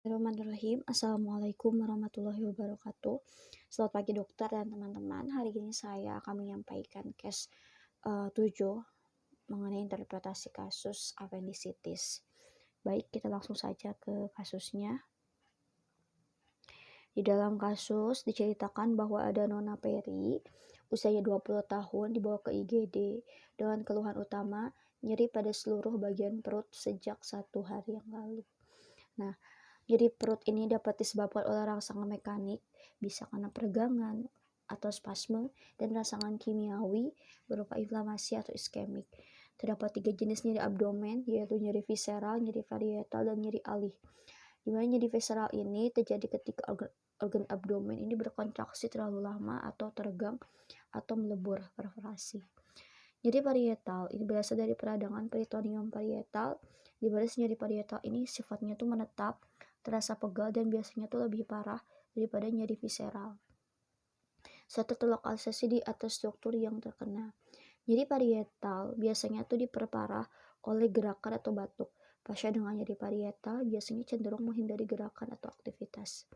Bismillahirrahmanirrahim. Assalamualaikum warahmatullahi wabarakatuh. Selamat pagi dokter dan teman-teman. Hari ini saya akan menyampaikan case 7 mengenai interpretasi kasus appendicitis. Baik, kita langsung saja ke kasusnya. Di dalam kasus diceritakan bahwa ada Nona Peri, usianya 20 tahun, dibawa ke IGD dengan keluhan utama nyeri pada seluruh bagian perut sejak 1 hari yang lalu. Nah, nyeri perut ini dapat disebabkan oleh rangsangan mekanik, bisa karena peregangan atau spasme, dan rangsangan kimiawi berupa inflamasi atau iskemik. Terdapat 3 jenis nyeri abdomen, yaitu nyeri visceral, nyeri parietal, dan nyeri alih. Di mana nyeri visceral ini terjadi ketika organ abdomen ini berkontraksi terlalu lama atau teregang atau melebur perforasi. Nyeri parietal ini berasal dari peradangan peritoneum parietal, di mana nyeri parietal ini sifatnya tuh menetap, terasa pegal, dan biasanya tuh lebih parah daripada nyeri visceral. Serta terlokalisasi di atas struktur yang terkena. Nyeri parietal biasanya tuh diperparah oleh gerakan atau batuk. Pasien dengan nyeri parietal biasanya cenderung menghindari gerakan atau aktivitas.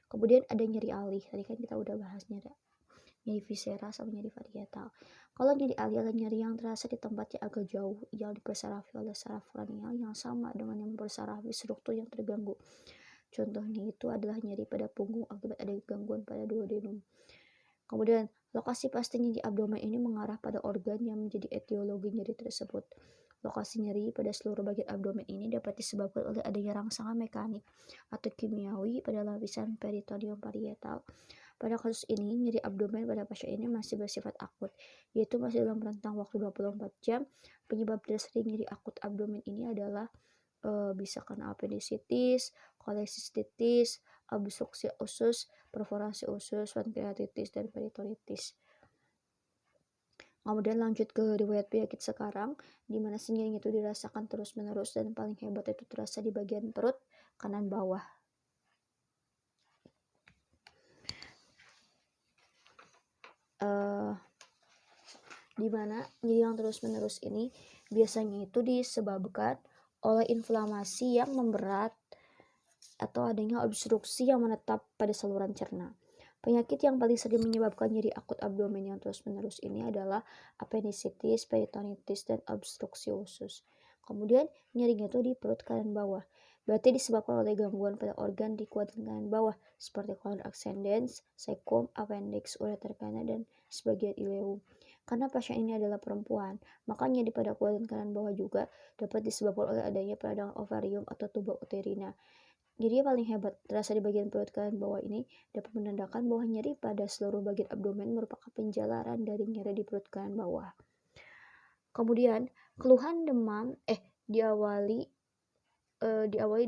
Kemudian ada nyeri alih, tadi kan kita udah bahas nyeri visceral sama nyeri parietal. Kalau nyeri alih adalah nyeri yang terasa di tempat yang agak jauh, yang dipersarafi oleh saraf kranial yang sama dengan yang mempersarafi struktur yang terganggu. Contohnya itu adalah nyeri pada punggung akibat ada gangguan pada duodenum. Kemudian, lokasi pasti nyeri abdomen ini mengarah pada organ yang menjadi etiologi nyeri tersebut. Lokasi nyeri pada seluruh bagian abdomen ini dapat disebabkan oleh adanya rangsangan mekanik atau kimiawi pada lapisan peritoneum parietal. Pada kasus ini, nyeri abdomen pada pasien ini masih bersifat akut, yaitu masih dalam rentang waktu 24 jam. Penyebab dasar nyeri akut abdomen ini adalah bisa karena appendicitis, kolesistitis, obstruksi usus, perforasi usus, pankreatitis, dan peritonitis. Kemudian lanjut ke riwayat penyakit sekarang, di mana nyeri itu dirasakan terus-menerus dan paling hebat itu terasa di bagian perut kanan bawah. Di mana nyeri yang terus-menerus ini biasanya itu disebabkan oleh inflamasi yang memberat atau adanya obstruksi yang menetap pada saluran cerna. Penyakit yang paling sering menyebabkan nyeri akut abdomen yang terus-menerus ini adalah appendicitis, peritonitis, dan obstruksi usus. Kemudian nyerinya itu di perut kanan bawah. Berarti disebabkan oleh gangguan pada organ di kuadran kanan bawah seperti colon ascendens, cecum, appendix, ureter kana, dan sebagian ileum. Karena pasien ini adalah perempuan, maka nyeri pada kuadran kanan bawah juga dapat disebabkan oleh adanya peradangan ovarium atau tuba uterina. Nyeri paling hebat terasa di bagian perut kanan bawah ini dapat menandakan bahwa nyeri pada seluruh bagian abdomen merupakan penjalaran dari nyeri di perut kanan bawah. Kemudian keluhan demam diawali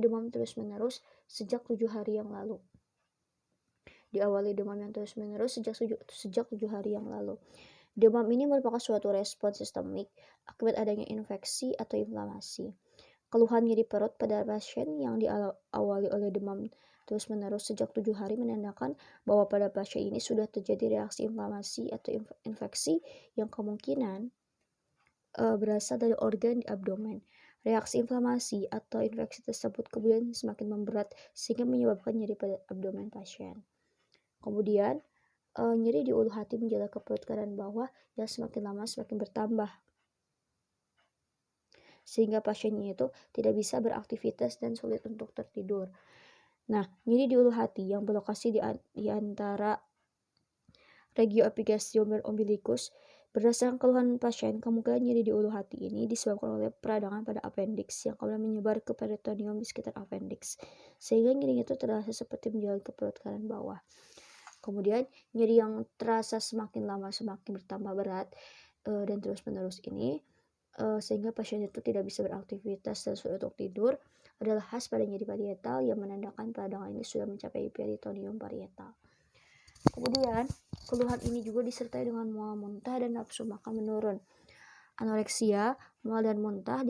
demam terus-menerus sejak 7 hari yang lalu. Sejak 7 hari yang lalu. Demam ini merupakan suatu respons sistemik akibat adanya infeksi atau inflamasi. Keluhan nyeri perut pada pasien yang diawali oleh demam terus-menerus sejak 7 hari menandakan bahwa pada pasien ini sudah terjadi reaksi inflamasi atau infeksi yang kemungkinan berasal dari organ di abdomen. Reaksi inflamasi atau infeksi tersebut kemudian semakin memberat sehingga menyebabkan nyeri pada abdomen pasien. Kemudian nyeri di ulu hati menjalar ke perut kanan bawah yang semakin lama semakin bertambah, sehingga pasiennya itu tidak bisa beraktivitas dan sulit untuk tertidur. Nah, nyeri di ulu hati yang berlokasi di antara regio epigastrium dan umbilicus, berdasarkan keluhan pasien, kemungkinan nyeri di ulu hati ini disebabkan oleh peradangan pada appendix yang kemudian menyebar ke peritoneum di sekitar appendix, sehingga nyerinya itu terasa seperti menjalar ke perut kanan bawah. Kemudian nyeri yang terasa semakin lama semakin bertambah berat dan terus-menerus ini sehingga pasien itu tidak bisa beraktivitas dan sulit untuk tidur adalah khas pada nyeri parietal yang menandakan peradangan ini sudah mencapai peritoneum parietal. Kemudian keluhan ini juga disertai dengan mual muntah dan nafsu makan menurun. Anoreksia, mual dan muntah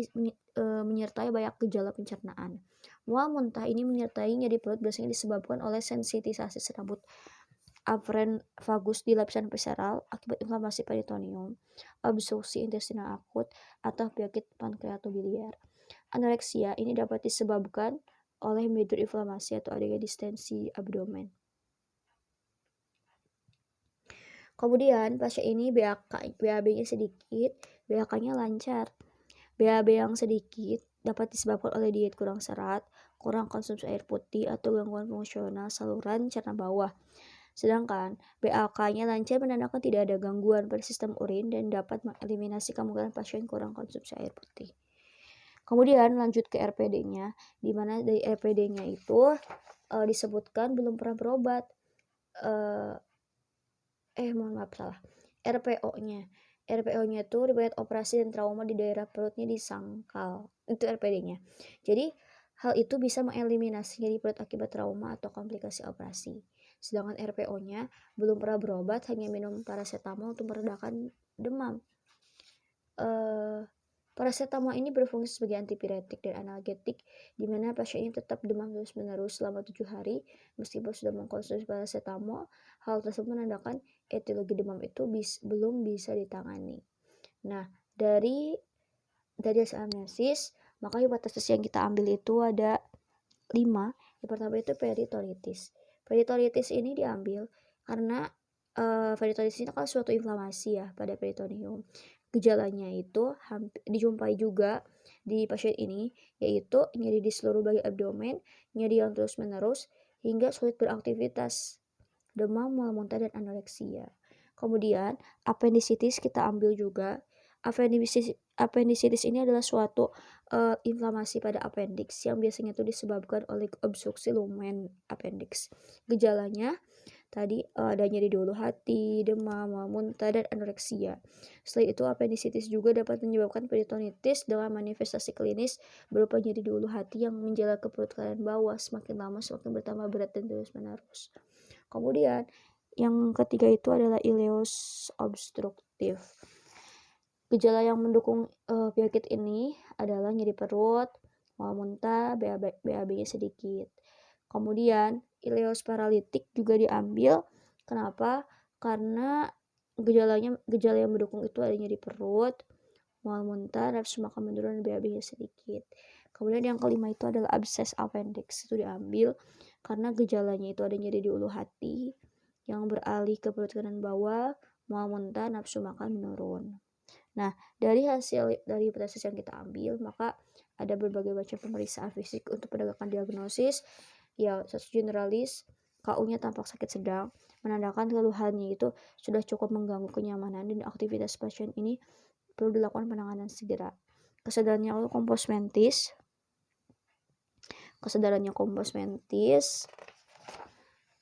menyertai banyak gejala pencernaan. Mual muntah ini menyertai nyeri perut biasanya disebabkan oleh sensitisasi serabut afren vagus di lapisan visceral akibat inflamasi peritoneum, obstruksi intestinal akut, atau penyakit pankreatobiliar. Anoreksia ini dapat disebabkan oleh medium inflamasi atau adanya distensi abdomen. Kemudian pasien ini BAB-nya sedikit, BAK-nya lancar. BAB yang sedikit dapat disebabkan oleh diet kurang serat, kurang konsumsi air putih, atau gangguan fungsional saluran cerna bawah. Sedangkan BAK-nya lancar menandakan tidak ada gangguan pada sistem urin dan dapat mengeliminasi kemungkinan pasien kurang konsumsi air putih. Kemudian lanjut ke RPD-nya, di mana dari RPD-nya itu disebutkan belum pernah berobat. Mohon maaf salah. RPO-nya. RPO-nya itu riwayat operasi dan trauma di daerah perutnya di sangkal. Itu RPD-nya. Jadi hal itu bisa mengeliminasi nyeri perut akibat trauma atau komplikasi operasi. Sedangkan RPO-nya belum pernah berobat, hanya minum paracetamol untuk meredakan demam. Paracetamol ini berfungsi sebagai antipiretik dan analgetik, di mana pasiennya tetap demam terus-menerus selama 7 hari meskipun sudah mengkonsumsi paracetamol. Hal tersebut menandakan etiologi demam itu belum bisa ditangani. Nah, dari hasil analisis, maka hipotesis yang kita ambil itu ada 5. Yang pertama itu peritonitis. Peritonitis ini diambil karena peritonitis ini kan suatu inflamasi ya pada peritoneum. Gejalanya itu dijumpai juga di pasien ini, yaitu nyeri di seluruh bagian abdomen, nyeri yang terus-menerus hingga sulit beraktivitas, demam, mual muntah, dan anoreksia. Kemudian appendicitis kita ambil juga. Appendicitis ini adalah suatu inflamasi pada appendix yang biasanya itu disebabkan oleh obstruksi lumen appendix. Gejalanya tadi ada nyeri di ulu hati, demam, mual muntah, dan anoreksia. Selain itu, appendicitis juga dapat menyebabkan peritonitis dengan manifestasi klinis berupa nyeri di ulu hati yang menjalar ke perut kanan bawah, semakin lama semakin bertambah berat dan terus-menerus. Kemudian yang ketiga itu adalah ileus obstruktif. Gejala yang mendukung penyakit ini adalah nyeri perut, mual muntah, BAB-nya sedikit. Kemudian ileus paralitik juga diambil. Kenapa? Karena gejala yang mendukung itu ada nyeri perut, mual muntah, nafsu makan menurun, dan BAB-nya sedikit. Kemudian yang kelima itu adalah abses appendix. Itu diambil karena gejalanya itu ada nyeri di ulu hati yang beralih ke perut kanan bawah, mual muntah, nafsu makan menurun. Nah, dari hipotesis yang kita ambil, maka ada berbagai macam pemeriksaan fisik untuk penegakan diagnosis. Ya, status generalis, KU-nya tampak sakit sedang, menandakan keluhannya itu sudah cukup mengganggu kenyamanan dan aktivitas pasien ini perlu dilakukan penanganan segera. Kesadarannya kompos mentis,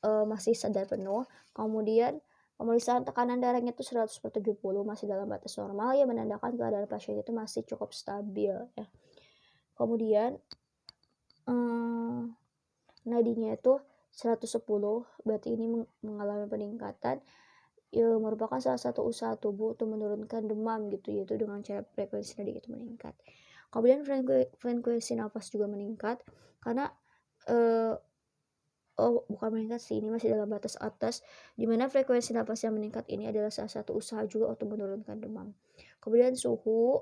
masih sadar penuh. Kemudian pemeriksaan tekanan darahnya itu 100/70 masih dalam batas normal, yang menandakan keadaan pasien itu masih cukup stabil ya. Kemudian nadinya itu 110, berarti ini mengalami peningkatan. Merupakan salah satu usaha tubuh untuk menurunkan demam gitu, yaitu dengan cara frekuensi nadi itu meningkat. Kemudian frekuensi nafas juga meningkat karena bukan meningkat sih, ini masih dalam batas atas, di mana frekuensi nafas yang meningkat ini adalah salah satu usaha juga untuk menurunkan demam. Kemudian suhu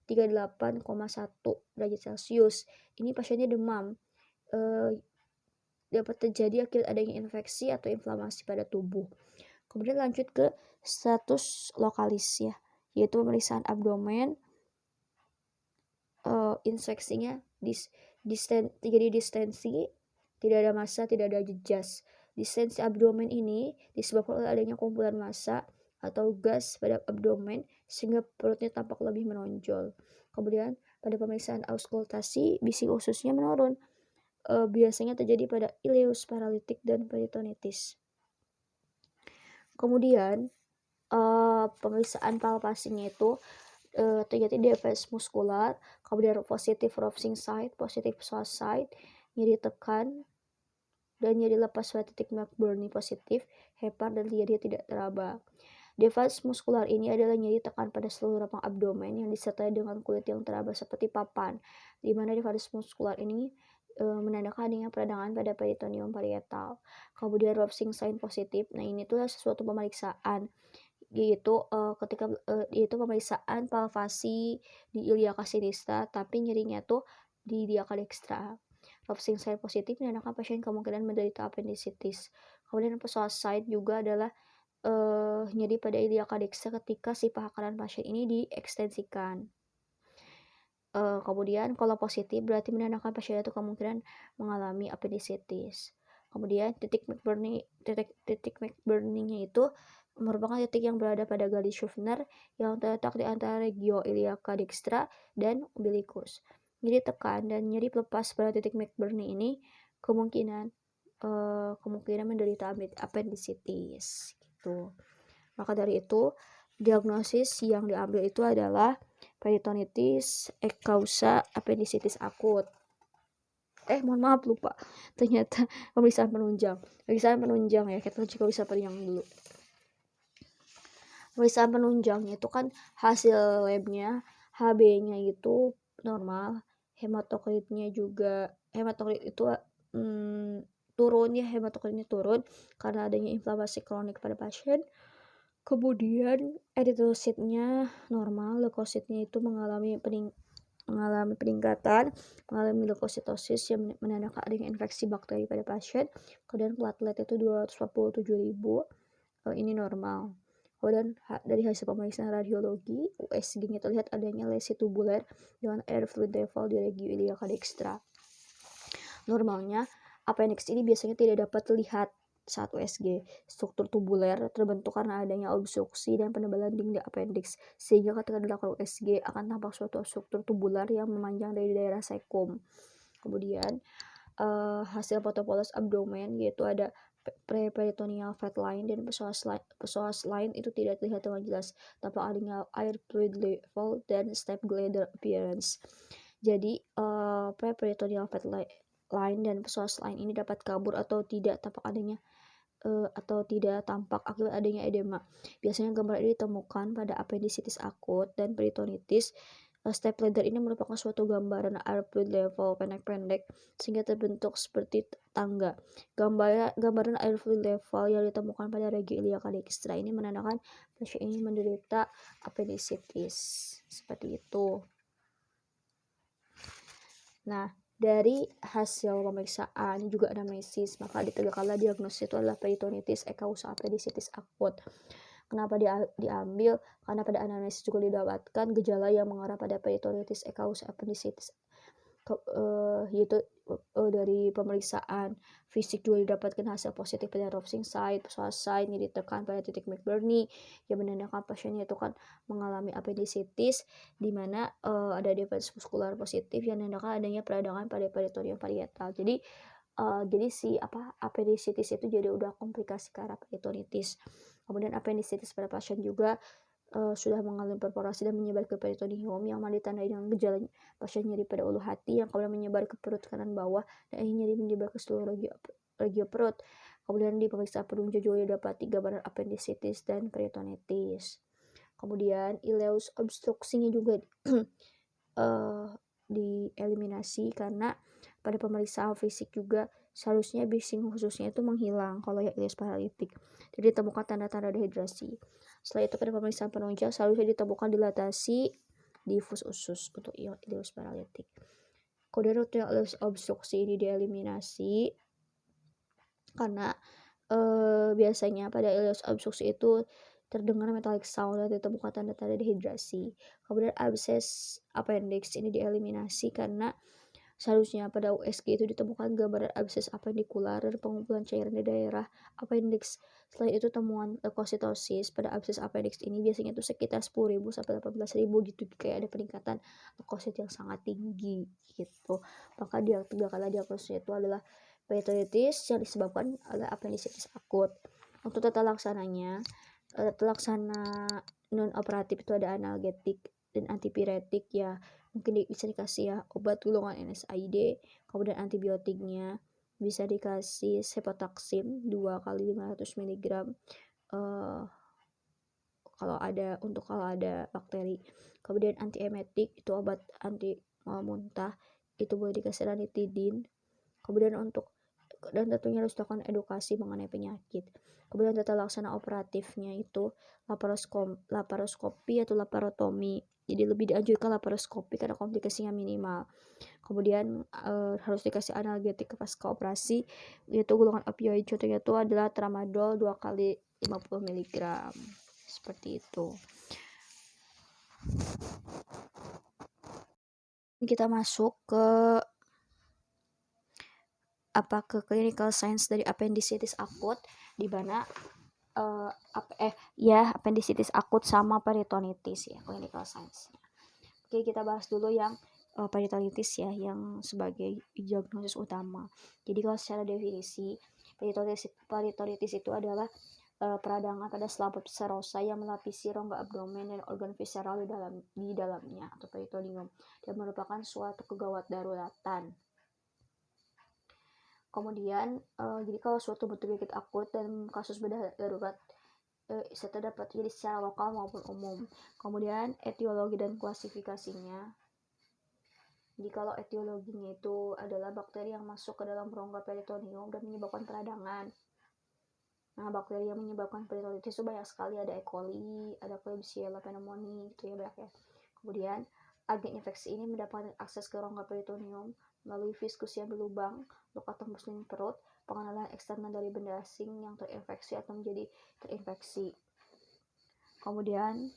38,1 derajat Celcius. Ini pasiennya demam. Dapat terjadi akibat adanya infeksi atau inflamasi pada tubuh. Kemudian lanjut ke status lokalis ya, yaitu pemeriksaan abdomen. Inseksinya terjadi distensi, tidak ada massa, tidak ada jejas. Distensi abdomen ini disebabkan oleh adanya kumpulan massa atau gas pada abdomen sehingga perutnya tampak lebih menonjol. Kemudian pada pemeriksaan auskultasi, bising ususnya menurun. Biasanya terjadi pada ileus paralitik dan peritonitis. Kemudian pemeriksaan palpasinya itu terjadi device muskular, kemudian positif Rovsing site, positif psoas site, nyeri tekan, dan nyeri lepas pada titik McBurney positif, hepar, dan dia tidak teraba. Device muskular ini adalah nyeri tekan pada seluruh lapang abdomen yang disertai dengan kulit yang teraba seperti papan, di mana device muskular ini menandakan adanya peradangan pada peritoneum parietal. Kemudian Rovsing sign positif, nah ini tuh sesuatu pemeriksaan, yaitu yaitu pemeriksaan palpasi di iliaca sinistra, tapi nyerinya tuh di iliaca dextra. Ropsin side positif menandakan pasien kemungkinan menderita appendicitis. Kemudian psoas side juga adalah nyeri pada iliaca dextra ketika si paha kanan pasien ini diekstensikan. Kemudian kalau positif berarti menandakan pasien itu kemungkinan mengalami appendicitis. Kemudian titik McBurney-nya itu merupakan titik yang berada pada garis Schuffner yang terletak di antara regio iliaca dextra dan umbilicus. Nyeri tekan dan nyeri pelepas pada titik McBurney ini kemungkinan menderita appendicitis gitu. Maka dari itu diagnosis yang diambil itu adalah peritonitis ekausa appendicitis akut. Mohon maaf lupa. Ternyata pemeriksaan penunjang ya. Kita juga bisa penunjang dulu. Pemeriksaan penunjangnya itu kan hasil labnya HB-nya itu normal, hematokritnya juga itu turun ya, hematokritnya turun karena adanya inflamasi kronik pada pasien. Kemudian eritrositnya normal, leukositnya itu mengalami peningkatan, mengalami leukositosis yang menandakan adanya infeksi bakteri pada pasien. Kemudian platelet itu 247.000, ini normal. Kemudian dari hasil pemeriksaan radiologi, USG-nya terlihat adanya lesi tubular dengan air fluid level di regio iliaca dextra. Normalnya, appendix ini biasanya tidak dapat terlihat saat USG. Struktur tubuler terbentuk karena adanya obstruksi dan penebalan dinding appendix, sehingga ketika dilakukan USG akan tampak suatu struktur tubular yang memanjang dari daerah cecum. Kemudian hasil fotopolos abdomen yaitu ada preperitoneal fat line dan psoas line itu tidak terlihat dengan jelas, tampak adanya air fluid level dan step glider appearance. Jadi preperitoneal fat line dan psoas line ini dapat kabur atau tidak tampak akibat adanya edema. Biasanya gambar ini ditemukan pada appendicitis akut dan peritonitis. Step ladder ini merupakan suatu gambaran air fluid level pendek-pendek sehingga terbentuk seperti tangga. Gambaran air fluid level yang ditemukan pada regio iliaca dextra ini menandakan pasien ini menderita appendicitis. Seperti itu. Nah, dari hasil pemeriksaan juga anamnesis, maka ditegakkanlah diagnosis itu adalah peritonitis ekausa appendicitis akut. Kenapa diambil? Karena pada anamnesis juga didapatkan gejala yang mengarah pada peritonitis ekausa appendicitis, yaitu dari pemeriksaan fisik juga didapatkan hasil positif pada Ropsin site, psoas site, yang ditekan pada titik McBurney yang menandakan pasiennya itu kan mengalami appendicitis, di mana ada defense muskular positif yang menandakan adanya peradangan pada peritorium parietal. Jadi si appendicitis itu jadi udah komplikasi ke arah peritonitis. Kemudian appendicitis pada pasien juga sudah mengalami perforasi dan menyebar ke peritoneum yang mana ditandai dengan gejala pasien nyeri pada ulu hati yang kemudian menyebar ke perut kanan bawah dan akhirnya nyeri menyebar ke seluruh regio perut. Kemudian di pemeriksaan penunjang juga didapati gambaran appendicitis dan peritonitis. Kemudian ileus obstruksinya juga dieliminasi karena pada pemeriksaan fisik juga seharusnya bising khususnya itu menghilang kalau yang ileus paralitik. Jadi ditemukan tanda-tanda dehidrasi. Setelah itu pada pemeriksaan penunjang seharusnya ditemukan dilatasi difus usus untuk ileus paralitik. Kemudian untuk ileus obstruksi ini dieliminasi karena biasanya pada ileus obstruksi itu terdengar metallic sound dan ditemukan tanda-tanda dehidrasi. Kemudian abses appendix ini dieliminasi karena seharusnya pada USG itu ditemukan gambaran abses appendikular dan pengumpulan cairan di daerah appendix. Setelah itu temuan leukositosis pada abses appendix ini biasanya itu sekitar 10.000 sampai 18.000 gitu, kayak ada peningkatan leukosit yang sangat tinggi gitu. Maka tegakkanlah diagnosisnya itu adalah peritonitis yang disebabkan oleh appendicitis akut. Untuk tata laksananya, non operatif itu ada analgetik dan antipiretik ya, mungkin bisa dikasih ya obat golongan NSAID. Kemudian antibiotiknya bisa dikasih cefotaxime 2 kali 500 mg kalau ada bakteri. Kemudian antiemetik itu obat anti muntah, itu boleh dikasih ranitidin. Kemudian dan tentunya harus dilakukan edukasi mengenai penyakit. Kemudian tata laksana operatifnya itu laparoskopi atau laparotomi. Jadi lebih dianjurkan laparoskopi karena komplikasinya minimal. Kemudian harus dikasih analgetik pasca operasi, yaitu golongan opioid. Contohnya itu adalah tramadol 2 kali 50 mg. Seperti itu. Kita masuk ke clinical signs dari appendicitis akut, di mana appendicitis akut sama peritonitis ya, clinical signs. Oke, kita bahas dulu yang peritonitis ya, yang sebagai diagnosis utama. Jadi kalau secara definisi, peritonitis itu adalah peradangan pada selaput serosa yang melapisi rongga abdomen dan organ visceral di dalamnya atau peritoneum, dan merupakan suatu kegawat daruratan. Kemudian jadi kalau suatu bentuk penyakit akut dan kasus bedah darurat itu dapat terjadi secara lokal maupun umum. Kemudian etiologi dan klasifikasinya. Jadi kalau etiologinya itu adalah bakteri yang masuk ke dalam rongga peritoneum dan menyebabkan peradangan. Nah, bakteri yang menyebabkan peritonitis itu banyak sekali, ada E. coli, ada Klebsiella pneumoniae gitu ya, banyak ya. Kemudian agen infeksi ini mendapatkan akses ke rongga peritoneum melalui viskus yang berlubang, luka tembus lini perut, pengenalan eksternal dari benda asing yang terinfeksi atau menjadi terinfeksi. Kemudian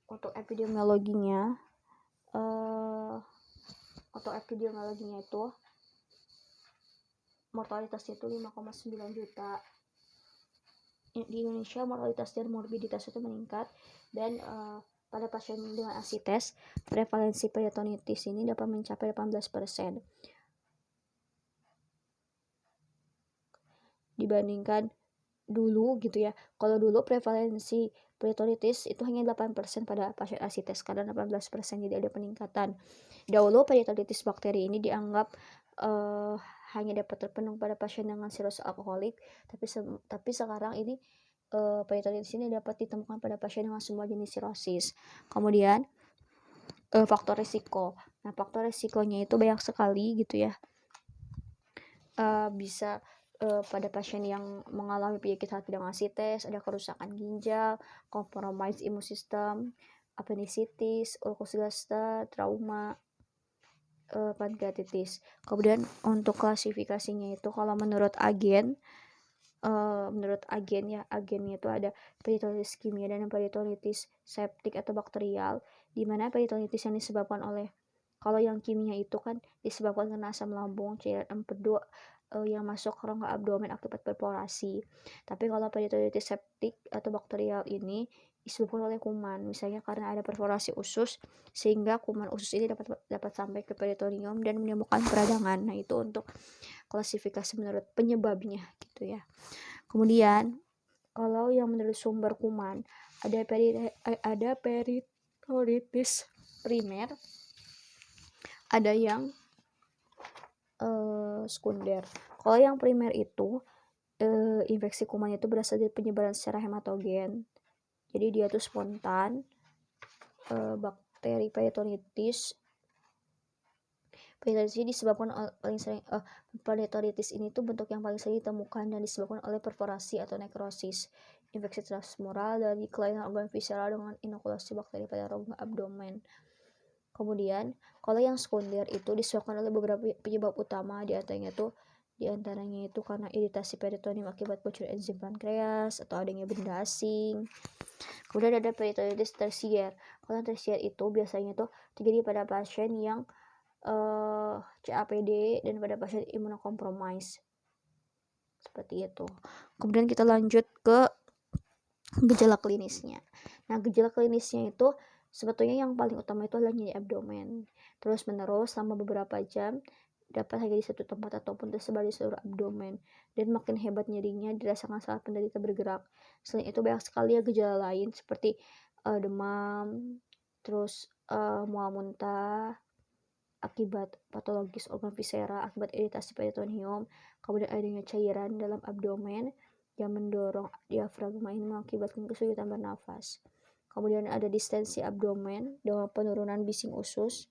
untuk epidemiologinya itu mortalitasnya itu 5,9 juta. Di Indonesia mortalitas dan morbiditas itu meningkat, dan pada pasien dengan asites prevalensi peritonitis ini dapat mencapai 18% dibandingkan dulu gitu ya. Kalau dulu prevalensi peritonitis itu hanya 8% pada pasien asites, karena 18% jadi ada peningkatan. Dahulu peritonitis bakteri ini dianggap hanya dapat terpenuhi pada pasien dengan sirosis alkoholik, tapi sekarang ini peritonitis ini dapat ditemukan pada pasien dengan semua jenis sirosis. Kemudian faktor risiko. Nah, faktor risikonya itu banyak sekali gitu ya. Bisa pada pasien yang mengalami penyakit hati dengan asites, ada kerusakan ginjal, compromised immune system, appendicitis, ulcus gasta, trauma, pankreatitis. Kemudian untuk klasifikasinya itu kalau menurut agennya itu ada peritonitis kimia dan peritonitis septik atau bakterial, di mana peritonitis yang disebabkan oleh, kalau yang kimia itu kan disebabkan karena asam lambung, cairan empedu yang masuk ke rongga abdomen akibat perforasi. Tapi kalau peritonitis septik atau bakterial ini disebabkan oleh kuman, misalnya karena ada perforasi usus sehingga kuman usus ini dapat sampai ke peritoneum dan menimbulkan peradangan. Nah, itu untuk klasifikasi menurut penyebabnya gitu ya. Kemudian kalau yang menurut sumber kuman ada peritonitis primer, ada yang sekunder. Kalau yang primer itu infeksi kuman itu berasal dari penyebaran secara hematogen. Jadi dia tuh spontan. Bakteri peritonitis ini disebabkan paling sering peritonitis ini tuh bentuk yang paling sering ditemukan dan disebabkan oleh perforasi atau nekrosis, infeksi transmural dari kelainan organ visceral dengan inokulasi bakteri pada rongga abdomen. Kemudian kalau yang sekunder itu disebabkan oleh beberapa penyebab utama, diantaranya itu karena iritasi peritoneum akibat bocoran enzim pankreas atau adanya benda asing. Kemudian ada peritonitis tersier. Kalau tersier itu biasanya tuh terjadi pada pasien yang CAPD dan pada pasien imunokompromis. Seperti itu. Kemudian kita lanjut ke gejala klinisnya. Nah, gejala klinisnya itu sebetulnya yang paling utama itu adalah nyeri abdomen. Terus menerus selama beberapa jam, dapat hanya di satu tempat ataupun tersebar di seluruh abdomen, dan makin hebat nyerinya dirasakan saat penderita bergerak. Selain itu banyak sekali ya gejala lain seperti demam, terus mual muntah akibat patologis organ viscera, akibat iritasi peritoneum, kemudian adanya cairan dalam abdomen yang mendorong diafragma ini mengakibatkan kesulitan bernafas. Kemudian ada distensi abdomen dengan penurunan bising usus,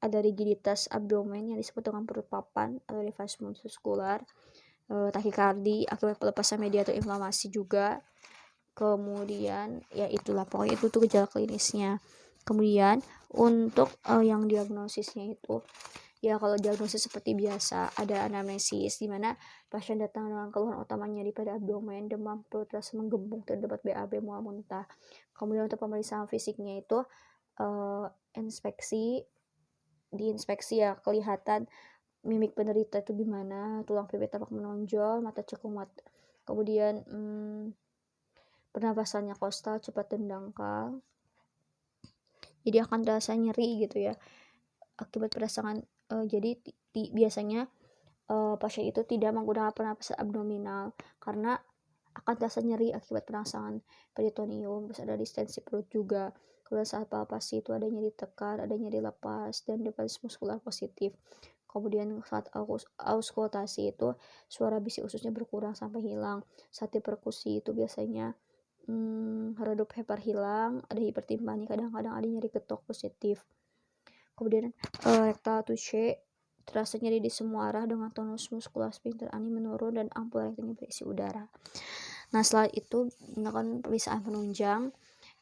ada rigiditas abdomen yang disebut dengan perut papan atau device muskular, takikardi akibat pelepasan mediator inflamasi juga. Kemudian ya itulah pokoknya itu tuh gejala klinisnya. Kemudian untuk yang diagnosisnya itu ya kalau diagnosis seperti biasa ada anamnesis di mana pasien datang dengan keluhan utama nyeri pada abdomen, demam, perut rasa menggembung, terdapat BAB, mual muntah. Kemudian untuk pemeriksaan fisiknya itu inspeksi, diinspeksi ya kelihatan mimik penderita itu gimana, tulang pipit tampak menonjol, mata cekung, kemudian pernapasannya kostal, cepat dan dangkal. Jadi akan terasa nyeri gitu ya akibat perasangan. Jadi biasanya pasien itu tidak menggunakan pernapasan abdominal karena akan terasa nyeri akibat perangsang peritoneum. Terus ada distensi perut juga. Kemudian saat palpasi itu ada nyeri tekan, ada nyeri lepas, dan defense muskular positif. Kemudian saat auskultasi itu suara bisik ususnya berkurang sampai hilang. Saat diperkusi itu biasanya redup hepar hilang, ada hipertimpani, kadang-kadang ada nyeri ketok positif. Kemudian rectal touche, terasa nyeri di semua arah dengan tonus muskular sphincter ani menurun dan ampul rektalnya berisi udara. Nah setelah itu melakukan pemeriksaan penunjang,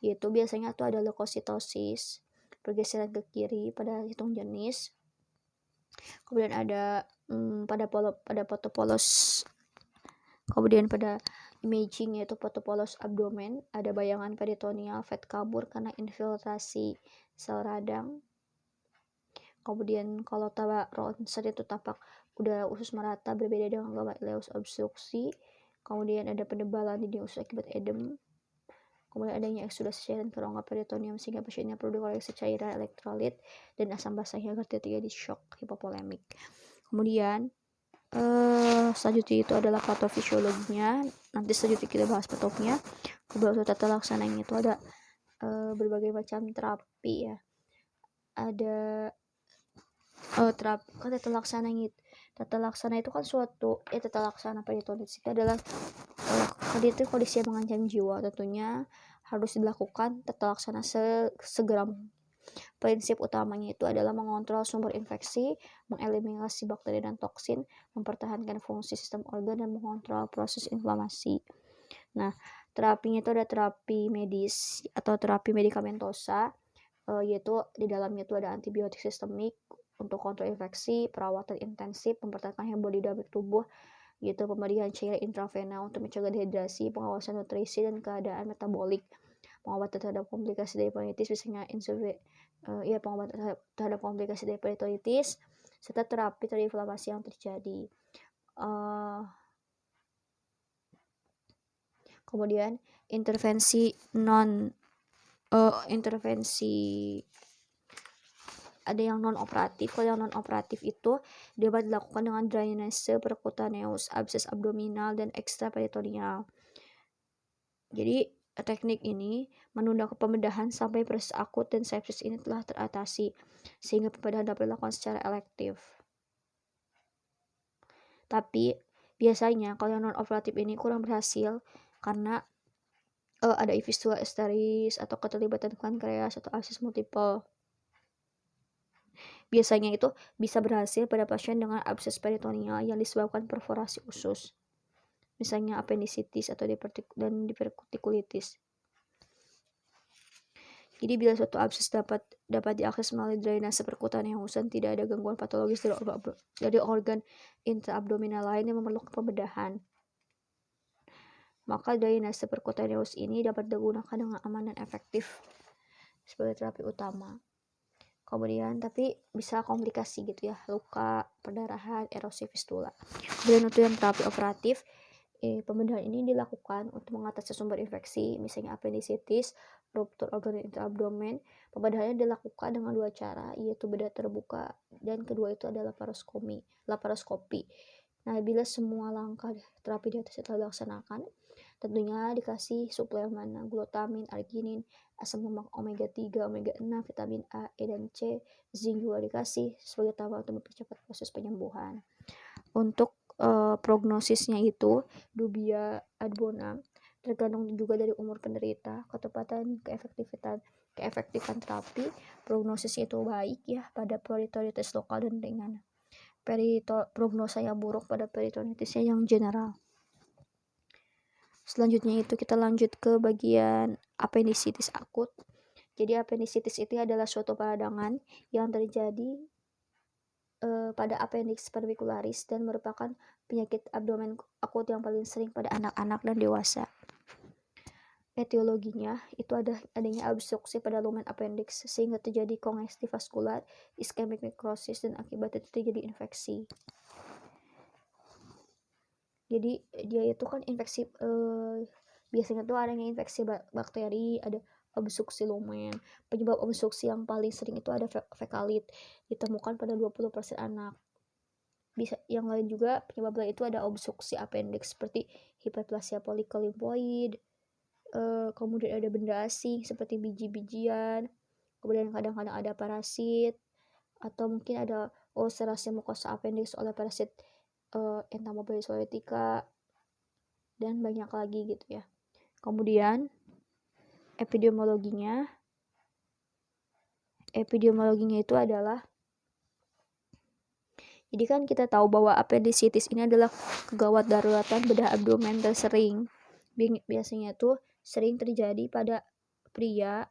yaitu biasanya tuh ada leukositosis, pergeseran ke kiri pada hitung jenis. Kemudian ada pada fotopolos. Kemudian pada imaging yaitu fotopolos abdomen, ada bayangan peritoneal fat kabur karena infiltrasi sel radang. Kemudian kalau tabak ronsen itu tampak udah usus merata berbeda dengan lobar ileus obstruksi. Kemudian ada penebalan di usus akibat edem. Kemudian adanya eksudasi cairan ke rongga peritoneum sehingga pasiennya perlu dikoreksi cairan elektrolit dan asam basahnya agar tidak terjadi shock hipovolemik. Kemudian selanjutnya itu adalah patofisiologinya. Nanti selanjutnya kita bahas patofnya. Kemudian untuk tata laksananya itu ada berbagai macam terapi ya. Ada terapi kan tata laksana itu kan suatu tata laksana peritonitis itu adalah itu kondisi yang mengancam jiwa, tentunya harus dilakukan tata laksana segera. Prinsip utamanya itu adalah mengontrol sumber infeksi, mengeliminasi bakteri dan toksin, mempertahankan fungsi sistem organ, dan mengontrol proses inflamasi. Nah, terapinya itu ada terapi medis atau terapi medikamentosa, yaitu di dalamnya itu ada antibiotik sistemik untuk kontrol infeksi, perawatan intensif, mempertahankan hemodinamik tubuh, yaitu pemberian cairan intravena untuk mencegah dehidrasi, pengawasan nutrisi dan keadaan metabolik, pengobatan terhadap komplikasi dari peritonitis, misalnya pengobatan terhadap komplikasi dari peritonitis, serta terapi inflamasi yang terjadi. Kemudian intervensi ada yang non operatif. Kalau yang non operatif itu dapat dilakukan dengan drainase percutaneous, abses abdominal, dan extraperitoneal. Jadi teknik ini menunda pembedahan sampai proses akut dan sepsis ini telah teratasi, sehingga pembedahan dapat dilakukan secara elektif. Tapi biasanya kalau yang non operatif ini kurang berhasil karena ada fistula hysteris atau keterlibatan pankreas atau abses multiple. Biasanya itu bisa berhasil pada pasien dengan abses peritoneal yang disebabkan perforasi usus, misalnya appendicitis atau divertikulitis. Jadi bila suatu abses dapat diakses melalui drainase percutaneous dan tidak ada gangguan patologis dari organ intraabdominal lain yang memerlukan pembedahan, maka drainase percutaneous ini dapat digunakan dengan aman dan efektif sebagai terapi utama. Kemudian tapi bisa komplikasi gitu ya, luka, perdarahan, erosi fistula. Kemudian untuk yang terapi operatif, pembedahan ini dilakukan untuk mengatasi sumber infeksi, misalnya appendicitis, ruptur organ intraabdomen. Pembedahannya dilakukan dengan dua cara, yaitu bedah terbuka dan kedua itu adalah laparoskopi. Nah, bila semua langkah terapi di atas telah dilaksanakan, tentunya dikasih suplemen glutamin, arginin, asam lemak omega 3, omega 6, vitamin A, E, dan C, zinc juga dikasih sebagai tambah untuk mempercepat proses penyembuhan. Untuk prognosisnya itu dubia ad bonum, tergantung juga dari umur penderita, ketepatan, keefektifan terapi. Prognosisnya itu baik ya pada peritonitis lokal dan ringan. Prognosa yang buruk pada peritonitisnya yang general. Selanjutnya itu kita lanjut ke bagian apendisitis akut. Jadi apendisitis itu adalah suatu peradangan yang terjadi pada appendix parvicularis dan merupakan penyakit abdomen akut yang paling sering pada anak-anak dan dewasa. Etiologinya itu adanya obstruksi pada lumen appendix sehingga terjadi kongestif vaskular, ischemic necrosis, dan akibatnya terjadi infeksi. Jadi dia itu kan infeksi biasanya tuh adanya infeksi bakteri, ada obstruksi lumen. Penyebab obstruksi yang paling sering itu ada fekalit, ditemukan pada 20% anak. Bisa yang lain juga penyebab lain itu ada obstruksi appendix seperti hiperplasia polikelimpoid, kemudian ada benda asing seperti biji-bijian, kemudian kadang-kadang ada parasit, atau mungkin ada ulcerasi mukosa appendix oleh parasit Entamoeba zoetica, dan banyak lagi gitu ya. Kemudian epidemiologinya itu adalah, jadi kan kita tahu bahwa appendicitis ini adalah kegawat daruratan bedah abdomen tersering. Biasanya tuh sering terjadi pada pria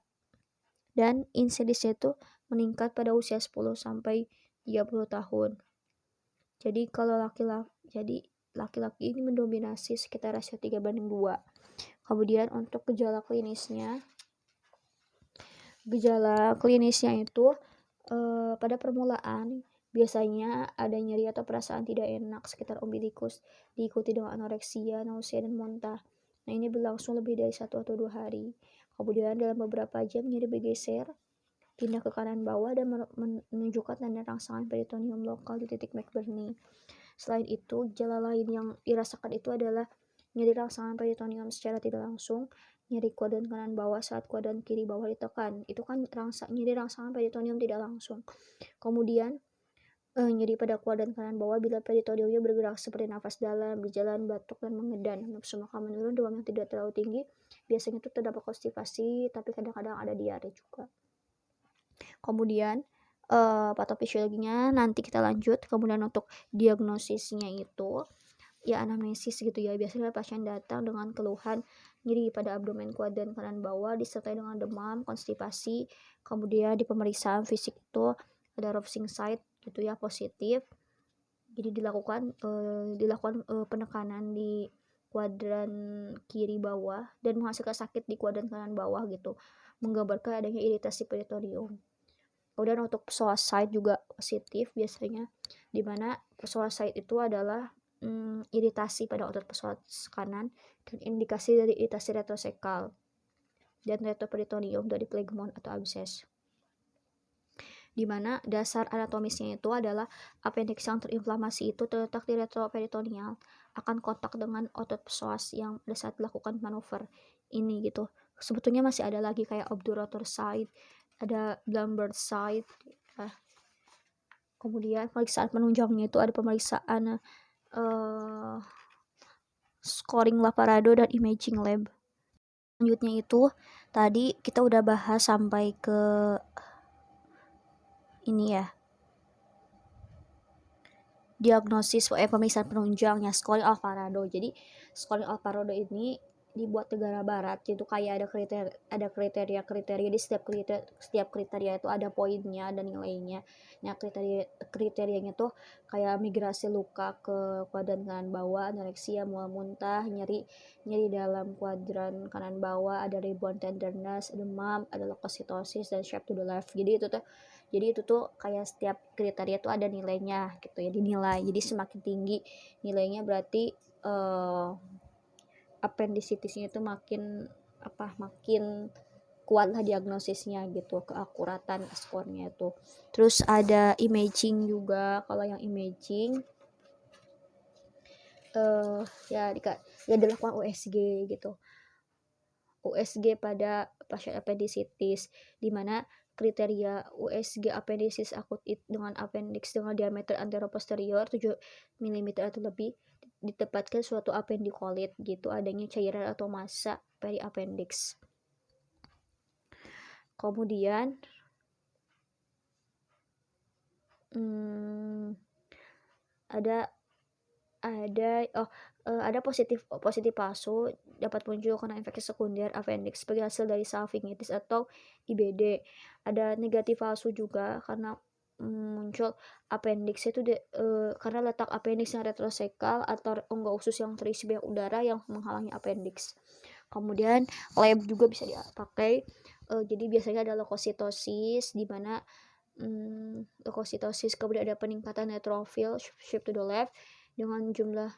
dan insidensnya itu meningkat pada usia 10 sampai 30 tahun. Jadi kalau laki-laki ini mendominasi sekitar rasio 3:2. Kemudian untuk gejala klinisnya itu pada permulaan biasanya ada nyeri atau perasaan tidak enak sekitar umbilikus, diikuti dengan anoreksia, nausea, dan muntah. Nah, ini berlangsung lebih dari 1 atau 2 hari. Kemudian dalam beberapa jam nyeri bergeser, pindah ke kanan bawah dan menunjukkan tanda rangsangan peritoneum lokal di titik McBurney. Selain itu, gejala lain yang dirasakan itu adalah nyeri rangsangan peritoneum secara tidak langsung, nyeri kuadran kanan bawah saat kuadran kiri bawah ditekan. Itu kan nyeri rangsangan peritoneum tidak langsung. Kemudian nyeri pada kuadran kanan bawah bila peritoneumnya bergerak seperti nafas dalam, berjalan, batuk, dan mengedan. Nafsu makan menurun, demam yang tidak terlalu tinggi. Biasanya itu terdapat konstipasi, tapi kadang-kadang ada diare juga. Kemudian patofisiologinya nanti kita lanjut. Kemudian untuk diagnosisnya itu ya anamnesis gitu ya. Biasanya pasien datang dengan keluhan nyeri pada abdomen kuadran kanan bawah disertai dengan demam, konstipasi. Kemudian di pemeriksaan fisik itu ada Rovsing site gitu ya, positif. Jadi dilakukan penekanan di kuadran kiri bawah dan menghasilkan sakit di kuadran kanan bawah gitu, menggambarkan adanya iritasi peritoneum. Kemudian untuk psoas-site juga positif biasanya, di mana psoas-site itu adalah iritasi pada otot psoas kanan dan indikasi dari iritasi retrosekal dan retroperitoneum dari phlegmon atau abses. Di mana dasar anatomisnya itu adalah appendix yang terinflamasi itu terletak di retroperitoneal, akan kontak dengan otot psoas yang pada saat dilakukan manuver ini gitu. Sebetulnya masih ada lagi kayak obturator site, ada lumbar site. Kemudian pemeriksaan penunjangnya itu ada pemeriksaan scoring Laparado dan imaging lab. Selanjutnya itu tadi kita udah bahas sampai ke ini ya, diagnosis pemeriksaan penunjangnya scoring Alvarado. Jadi scoring Alvarado ini dibuat negara barat, itu kayak ada kriteria di setiap kriteria itu ada poinnya dan nilainya. Nah, kriterianya tuh kayak migrasi luka ke kuadran kanan bawah, anoreksia, mual muntah, nyeri dalam kuadran kanan bawah, ada rebound tenderness, demam, ada leukocytosis, dan shape to the left. Jadi itu tuh kayak setiap kriteria tuh ada nilainya gitu ya, dinilai. Jadi semakin tinggi nilainya berarti appendicitisnya itu makin kuat lah diagnosisnya gitu, keakuratan skornya itu. Terus ada imaging juga. Kalau yang imaging ya dilakukan USG gitu. USG pada pasien appendicitis, di mana kriteria USG appendicitis akut dengan appendix dengan diameter anteroposterior 7 mm atau lebih ditempatkan suatu appendicolit gitu, adanya cairan atau massa periappendix. Kemudian ada ada positif palsu dapat muncul karena infeksi sekunder appendix sebagai hasil dari salpingitis atau IBD. Ada negatif palsu juga karena muncul appendix itu karena letak appendix yang retrosekal atau rongga usus yang terisi banyak udara yang menghalangi appendix. Kemudian lab juga bisa dipakai. Jadi biasanya ada leukositosis di mana leukositosis, kemudian ada peningkatan neutrophil shift to the left dengan jumlah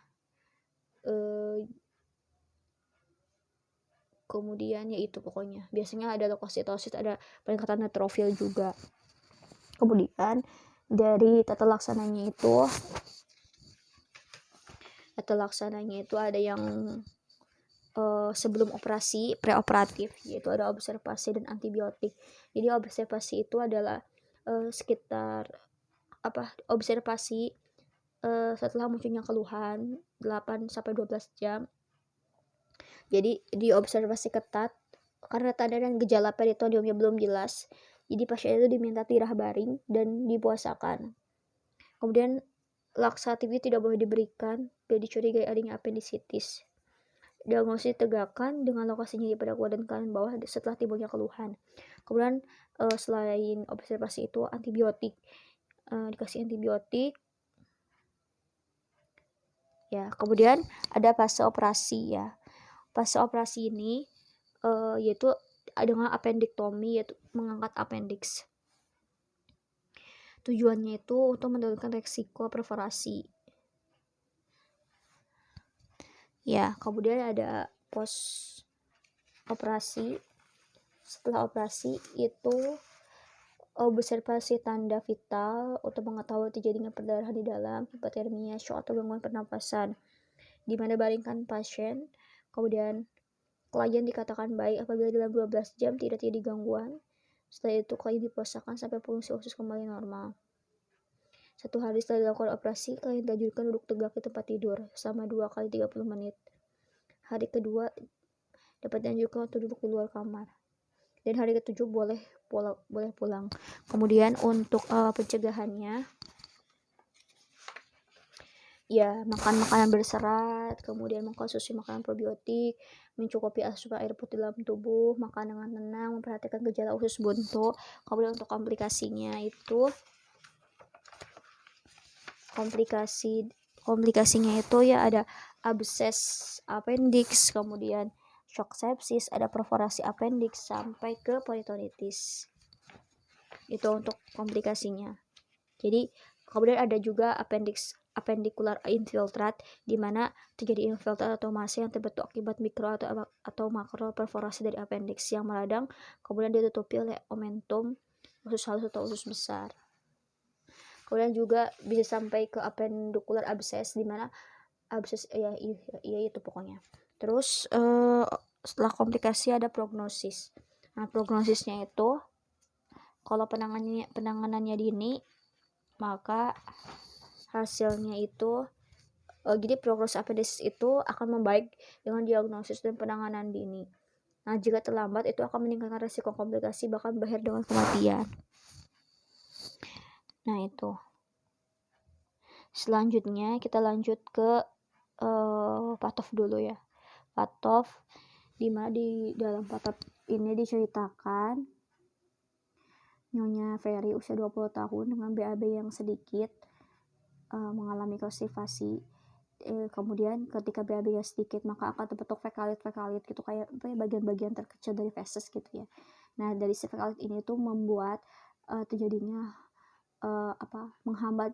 kemudian yaitu pokoknya biasanya ada leukositosis, ada peningkatan neutrophil juga. Kemudian dari tata laksananya itu ada yang sebelum operasi, preoperatif, yaitu ada observasi dan antibiotik. Jadi observasi itu adalah observasi setelah munculnya keluhan 8-12 jam. Jadi diobservasi ketat karena tanda dan gejala peritoneumnya belum jelas. Jadi pasien itu diminta tirah baring dan dipuasakan. Kemudian laksatif itu tidak boleh diberikan bila dicurigai adanya appendicitis. Diagnosis tegakkan dengan lokasi nyeri pada kuat dan kanan bawah setelah timbulnya keluhan. Kemudian selain observasi itu antibiotik, dikasih antibiotik. Ya, kemudian ada fase operasi ya. Fase operasi ini yaitu dengan appendektomi, yaitu mengangkat appendix. Tujuannya itu untuk menurunkan resiko perforasi. Ya, kemudian ada post operasi. Setelah operasi itu observasi tanda vital untuk mengetahui terjadinya perdarahan di dalam, hipotermia, shock atau gangguan pernapasan. Di mana baringkan pasien, kemudian klien dikatakan baik apabila dalam 12 jam tidak terjadi gangguan. Setelah itu klien dipuasakan sampai fungsi usus kembali normal. 1 hari setelah dilakukan operasi, klien dianjurkan duduk tegak di tempat tidur selama 2 kali 30 menit. Hari kedua dapat dianjurkan untuk duduk di luar kamar. Dan hari ke-7 boleh pulang. Kemudian untuk pencegahannya, ya makan makanan berserat, kemudian mengkonsumsi makanan probiotik, mencukupi asupan air putih dalam tubuh, makan dengan tenang, memperhatikan gejala usus buntu. Kemudian untuk komplikasinya itu ya ada abses appendix, kemudian shock sepsis, ada perforasi appendix sampai ke peritonitis. Itu untuk komplikasinya. Jadi kemudian ada juga appendicular infiltrate, di mana terjadi infiltrat atau massa yang terbentuk akibat mikro atau makro perforasi dari appendix yang meradang, kemudian ditutupi oleh omentum usus halus atau usus besar. Kemudian juga bisa sampai ke appendicular abscess, di mana abscess ya itu pokoknya. Terus setelah komplikasi ada prognosis. Nah, prognosisnya itu kalau penanganannya dini, maka hasilnya itu jadi prognosis appendicitis itu akan membaik dengan diagnosis dan penanganan dini. Nah, jika terlambat itu akan meningkatkan risiko komplikasi bahkan berakhir dengan kematian. Nah, itu. Selanjutnya kita lanjut ke PATOF dulu ya. PATOF, di dalam PATOF ini diceritakan Nyonya Ferry usia 20 tahun dengan BAB yang sedikit mengalami konstipasi. Kemudian ketika BAB-nya sedikit maka akan terbentuk fekalit gitu, kayak bagian-bagian terkecil dari feses gitu ya. Nah, dari si fekalit ini tuh membuat terjadinya menghambat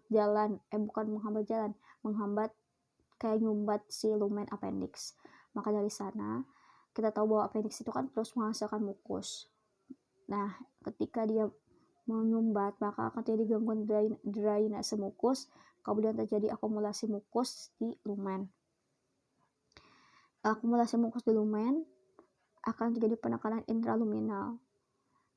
kayak nyumbat si lumen appendix. Maka dari sana kita tahu bahwa appendix itu kan terus menghasilkan mukus. Nah, ketika dia menyumbat maka akan terjadi gangguan drainase mukus, kemudian terjadi akumulasi mukus di lumen. Akumulasi mukus di lumen akan terjadi penekanan intraluminal.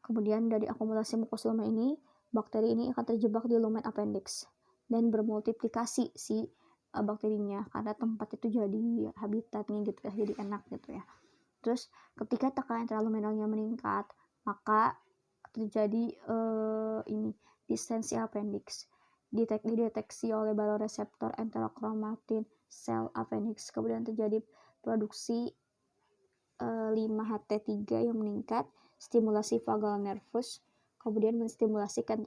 Kemudian dari akumulasi mukus lumen ini, bakteri ini akan terjebak di lumen appendix dan bermultiplikasi si bakterinya karena tempat itu jadi habitatnya gitu ya, jadi enak gitu ya. Terus ketika tekanan intraluminalnya meningkat, maka terjadi distensi appendix. Dideteksi oleh baloreseptor enterokromatin sel appendix. Kemudian terjadi produksi 5-HT3 yang meningkat, stimulasi vagal nervus, kemudian menstimulasikan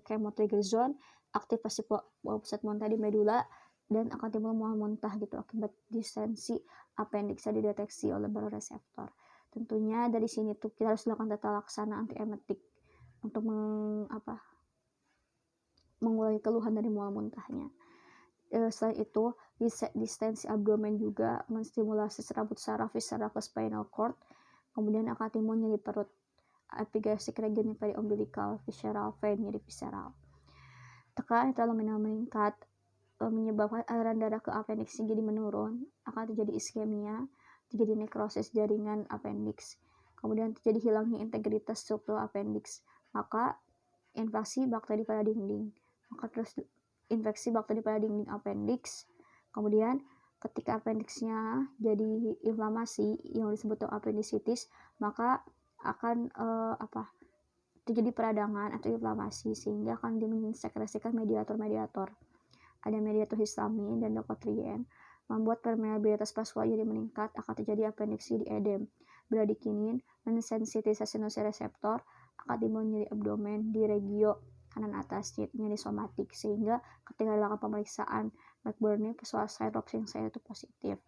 chemotrigger zone, aktivasi pusat muntah di medula, dan akan timbul mual muntah gitu akibat distensi appendix yang dideteksi oleh baroreseptor. Tentunya dari sini tuh kita harus lakukan tata laksana antiemetik untuk mengurangi keluhan dari mual muntahnya. Selain itu, distensi abdomen juga menstimulasi serabut saraf visceral ke spinal cord, kemudian akan timbul nyeri perut, epigastric region periumbilical, visceral vein, nyeri visceral. Tekanan intralominal meningkat menyebabkan aliran darah ke appendix jadi menurun, akan terjadi iskemia, terjadi nekrosis jaringan appendix, kemudian terjadi hilangnya integritas struktur appendix, maka invasi bakteri pada dinding, maka terus infeksi bakteri pada dinding appendix, kemudian ketika appendixnya jadi inflamasi yang disebut appendicitis, maka akan terjadi peradangan atau inflamasi sehingga akan disekresikan mediator-mediator. Ada mediator histamin dan leukotrien, membuat permeabilitas vaskular jadi meningkat, akan terjadi appendix di edem. Bradikinin mensensitisasi nociceptor, akan timbul nyeri abdomen di regio kanan atas, nyeri somatik, sehingga ketika dilakukan pemeriksaan McBurney visual thyroxine saya itu positif.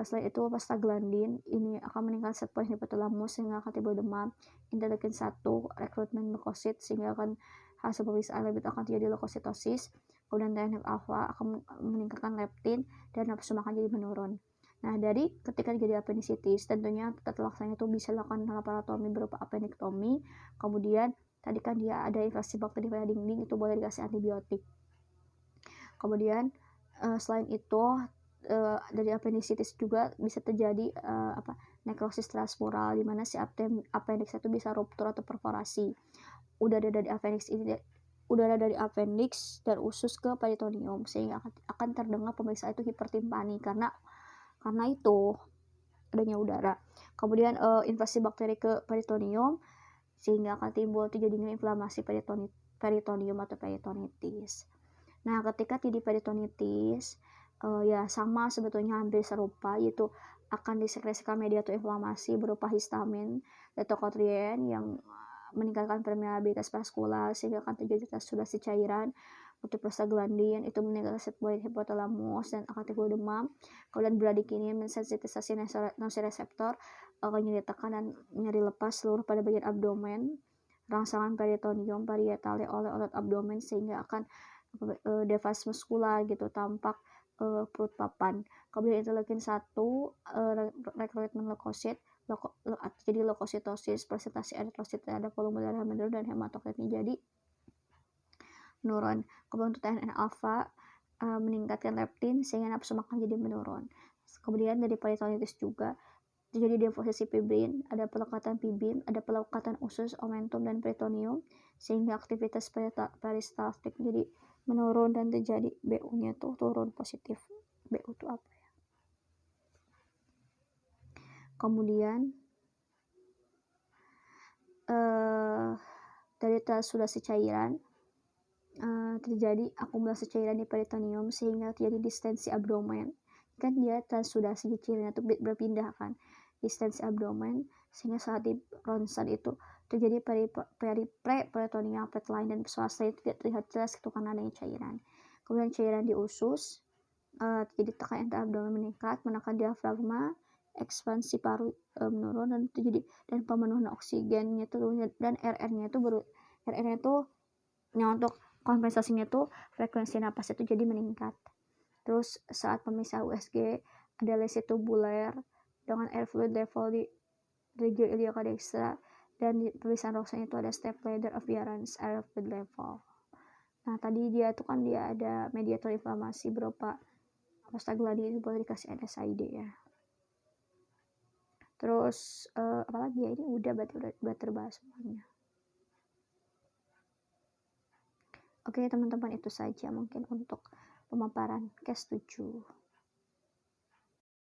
Selain itu prostaglandin ini akan meningkatkan set point hipotalamus sehingga akan timbul demam, interleukin 1 rekrutmen leukosit sehingga akan hasil pemeriksaan lebih akan terjadi leukositosis, kemudian TNF alpha akan meningkatkan leptin dan nafsu makan jadi menurun. Nah, dari ketika terjadi appendicitis tentunya tata laksana itu bisa dilakukan laparotomi berupa appendektomi, kemudian tadi kan dia ada infeksi bakteri pada dinding, itu boleh dikasih antibiotik. Kemudian selain itu dari appendicitis juga bisa terjadi nekrosis transmural, di mana si appendix itu bisa ruptur atau perforasi. Udara dari appendix dan usus ke peritoneum sehingga akan terdengar pemeriksaan itu hipertimpani karena itu adanya udara. Kemudian invasi bakteri ke peritoneum sehingga akan timbul terjadinya inflamasi peritoneum atau peritonitis. Nah, ketika TD peritonitis ya sama sebetulnya hampir serupa, yaitu akan disekresikan mediator inflamasi berupa histamin, leukotrien yang meningkatkan permeabilitas vaskular sehingga akan terjadi transudasi cairan, untuk prostaglandin itu meningkatkan set point hipotalamus dan akan timbul demam, kemudian bradikinin mensensitisasi nociceptor, nyeri tekan dan nyeri lepas seluruh pada bagian abdomen, rangsangan peritoneum parietale oleh otot abdomen sehingga akan devas muskular gitu, tampak perut papan. Kemudian interleukin 1 rekrutmen leukosit, jadi leukositosis, presentasi eritrosit terhadap volume darah menurun dan hematokritnya jadi menurun. Kemudian untuk TNF alpha meningkatkan leptin sehingga nafsu makan jadi menurun. Kemudian dari peritonitis juga terjadi deposisi fibrin, ada pelekatan fibrin, ada pelekatan usus, omentum dan peritoneum sehingga aktivitas peristaltik jadi menurun dan terjadi BU-nya tuh turun positif. BU itu apa ya? Kemudian dari transudasi cairan terjadi akumulasi cairan di peritoneum sehingga terjadi distensi abdomen. Kan dia transudasi cairan itu berpindah kan, distensi abdomen sehingga saat di ronsen itu terjadi peritoneal flatline dan swasta itu tidak terlihat jelas itu karena adanya cairan. Kemudian cairan di usus terjadi tekanan intra-abdomen meningkat, menekan diafragma, ekspansi paru menurun dan terjadi dan pemenuhan oksigennya itu dan RR-nya itu untuk kompensasinya tuh frekuensi napas itu jadi meningkat. Terus saat pemisah USG ada lesi tubular dengan air fluid level di regio ilioka dextra, dan di pemisahan roxane itu ada step ladder appearance air fluid level. Nah, tadi dia tuh kan dia ada mediator inflamasi berupa prostaglandin, itu boleh dikasih NSAID ya. Terus apalagi ya, ini udah terbahas semuanya. Oke teman-teman, itu saja mungkin untuk pemaparan case 7.